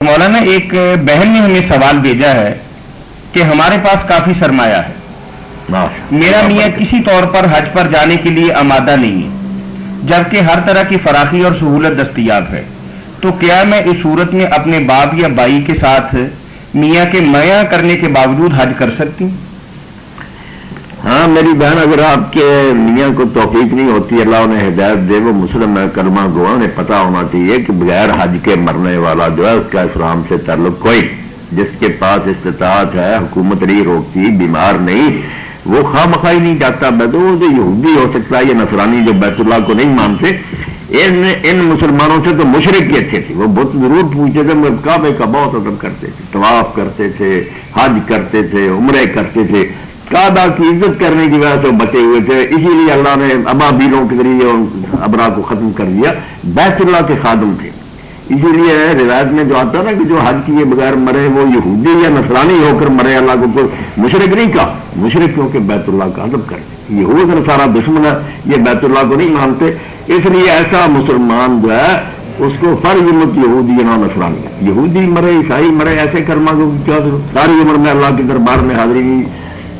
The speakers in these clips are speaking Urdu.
مولانا ایک بہن نے ہمیں سوال بھیجا ہے کہ ہمارے پاس کافی سرمایہ ہے، میرا میاں کسی طور پر حج پر جانے کے لیے آمادہ نہیں ہے، جبکہ ہر طرح کی فراخی اور سہولت دستیاب ہے، تو کیا میں اس صورت میں اپنے باپ یا بھائی کے ساتھ میاں کے میاں کرنے کے باوجود حج کر سکتی ہوں؟ ہاں میری بہن، اگر آپ کے میاں کو توفیق نہیں ہوتی، اللہ انہیں ہدایت دے، وہ مسلم ہے، کلمہ گو، انہیں پتا ہونا چاہیے کہ بغیر حج کے مرنے والا جو ہے اس کا اسلام سے تعلق کوئی، جس کے پاس استطاعت ہے، حکومت نہیں روکتی، بیمار نہیں، وہ خواہ مخواہ نہیں جاتا۔ وہ جو یہودی ہو سکتا ہے یا نصرانی جو بیت اللہ کو نہیں مانتے، ان مسلمانوں سے تو مشرک ہی اچھے تھے، وہ بت ضرور پوچھتے تھے، مگر کعبے کا بہت ادب کرتے تھے، طواف کرتے تھے، حج کرتے تھے، عمرے کرتے تھے، کعبہ کی عزت کرنے کی وجہ سے بچے ہوئے تھے، اسی لیے اللہ نے ابابیلوں کے ذریعے ابرا کو ختم کر دیا، بیت اللہ کے خادم تھے۔ اسی لیے روایت میں جو آتا ہے نا کہ جو حج کیے بغیر مرے وہ یہودی یا نصرانی ہو کر مرے، اللہ کو کوئی مشرک نہیں کہا، مشرک کیوں کہ بیت اللہ کا ادب کرتے، یہود نصارہ دشمن ہے، یہ بیت اللہ کو نہیں مانتے، اس لیے ایسا مسلمان جو ہے اس کو فرض مت یہودی نہ نصرانی، یہودی مرے، عیسائی مرے، ایسے کرما کو کیا ضرورت؟ ساری عمر میں اللہ کے دربار میں حاضری کی،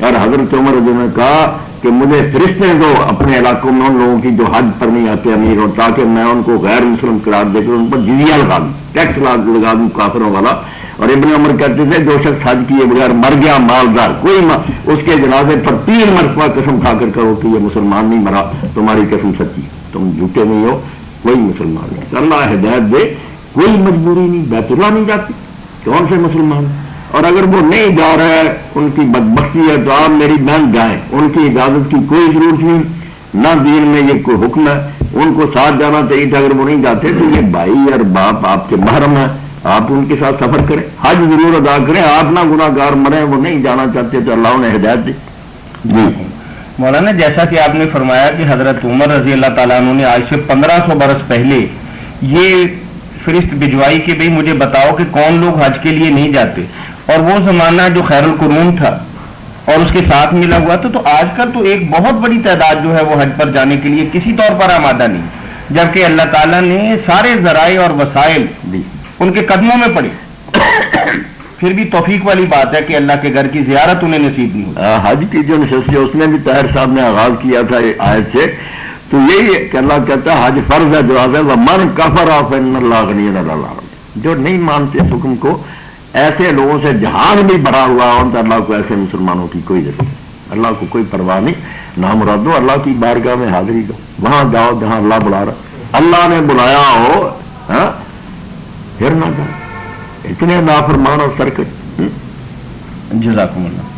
اور حضرت عمر نے کہا کہ مجھے فرشتے دو اپنے علاقوں میں ان لوگوں کی جو حج پر نہیں آتے امیر ہوں، تاکہ میں ان کو غیر مسلم قرار دے کر ان پر جزیہ لگا دوں، ٹیکس لگا دوں کافروں والا۔ اور ابن عمر کہتے تھے جو شخص حج کیے بغیر مر گیا مالدار، اس کے جنازے پر 3 مرتبہ قسم کھا کر کرو کہ یہ مسلمان نہیں مرا، تمہاری قسم سچی، تم جھوٹے نہیں ہو، کوئی مسلمان نہیں۔ اللہ ہدایت دے، کوئی مجبوری نہیں، بیت اللہ نہیں جاتے، کون سے مسلمان؟ اور اگر وہ نہیں جا رہا ہے، ان کی بدبختی ہے، تو آپ میری بہن جائیں، ان کی اجازت کی کوئی ضرورت نہیں، نہ دین میں یہ کوئی حکم ہے، ان کو ساتھ جانا چاہیے تھا، اگر وہ نہیں جاتے تو یہ بھائی اور باپ آپ کے محرم ہیں، آپ ان کے ساتھ سفر کریں، حج ضرور ادا کریں، آپ نہ گناہ گار مریں، وہ نہیں جانا چاہتے تو اللہ انہیں ہدایت دے۔ جی مولانا، جیسا کہ آپ نے فرمایا کہ حضرت عمر رضی اللہ تعالیٰ عنہ نے آج سے 1500 برس پہلے یہ فرست بھجوائی کہ بھئی مجھے بتاؤ کہ کون لوگ حج کے لیے نہیں جاتے، اور وہ زمانہ جو خیر القرون تھا اور اس کے ساتھ ملا ہوا تھا، تو آج کل تو ایک بہت بڑی تعداد جو ہے وہ حج پر جانے کے لیے کسی طور پر آمادہ نہیں، جبکہ اللہ تعالیٰ نے سارے ذرائع اور وسائل ان کے قدموں میں پڑے، پھر بھی توفیق والی بات ہے کہ اللہ کے گھر کی زیارت انہیں نصیب نہیں ہوئی۔ حج کی جو نشست ہے اس میں بھی طاہر صاحب نے آغاز کیا تھا آیت سے، تو یہی ہے کہ اللہ کہتا ہے حج فرض ہے، جواز ہے، وَمَنْ كَفَرَ فَإِنَّ اللَّهَ غَنِيٌّ عَنِ الْعَالَمِينَ، جو نہیں مانتے اس حکم کو، ایسے لوگوں سے جہان بھی بھرا ہوا اور اللہ کو ایسے مسلمانوں کی کوئی ضرورت نہیں، اللہ کو کوئی پرواہ نہیں، نہ مرادو اللہ کی بارگاہ میں حاضری دو، وہاں جاؤ جہاں اللہ بلا رہا، اللہ نے بلایا ہو پھر نہ جاؤ، اتنے نافرمان اور سرکش۔ جزاکم اللہ۔